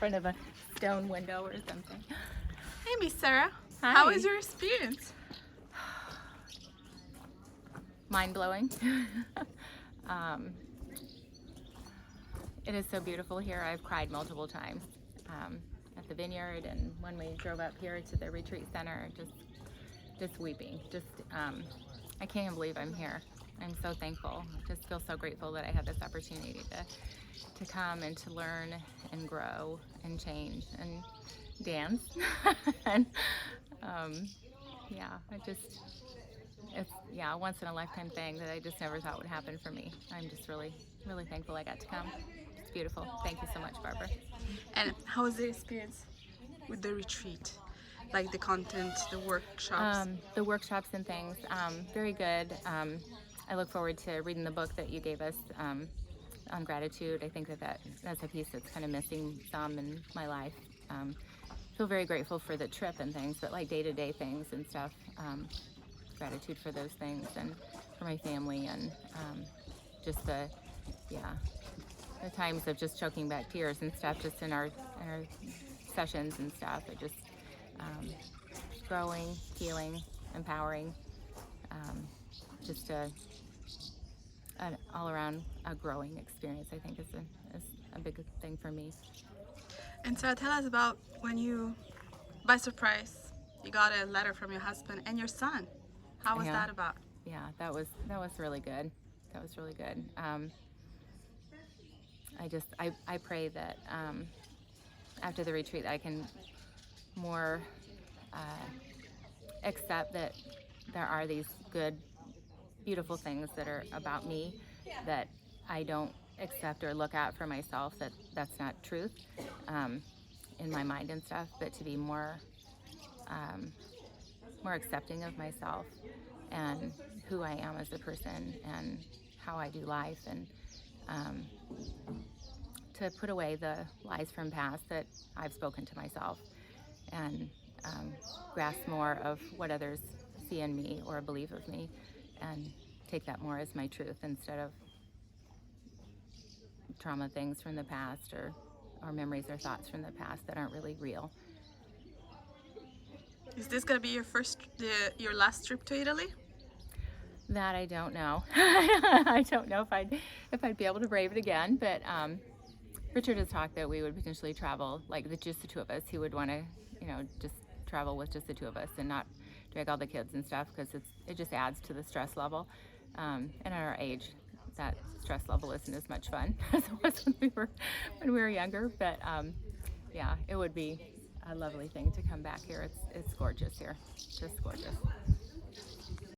front of a stone window or something. Hey, Miss Sarah. Hi. How was your experience? Mind-blowing. It is so beautiful here. I've cried multiple times at the vineyard, and when we drove up here to the retreat center, just weeping. I can't even believe I'm here. I'm so thankful. I just feel so grateful that I had this opportunity to come and to learn and grow and change and dance. And it's a once in a lifetime thing that I just never thought would happen for me. I'm just really, really thankful I got to come. It's beautiful. Thank you so much, Barbara. And how was the experience with the retreat? Like the content, the workshops? The workshops and things, very good. I look forward to reading the book that you gave us on gratitude. I think that's a piece that's kind of missing some in my life. Feel very grateful for the trip and things, but like day-to-day things and stuff, gratitude for those things and for my family, and just the times of just choking back tears and stuff just in our sessions and stuff. It just growing, healing, empowering, just an all-around growing experience, I think, is a big thing for me. And so tell us about when you, by surprise, you got a letter from your husband and your son. How was that about? Yeah, that was really good. That was really good. I pray that after the retreat I can more accept that there are these good, beautiful things that are about me that I don't accept or look at for myself, that's not truth in my mind and stuff, but to be more accepting of myself and who I am as a person and how I do life, and to put away the lies from past that I've spoken to myself, and grasp more of what others see in me or believe of me, and take that more as my truth instead of trauma things from the past or memories or thoughts from the past that aren't really real. Is this gonna be your last trip to Italy? That I don't know. I don't know if I'd be able to brave it again, but Richard has talked that we would potentially travel, like just the two of us. He would want to, just travel with just the two of us and not drag all the kids and stuff, because it just adds to the stress level. And at our age, that stress level isn't as much fun as it was when we were younger. But yeah, it would be a lovely thing to come back here. It's gorgeous here, just gorgeous.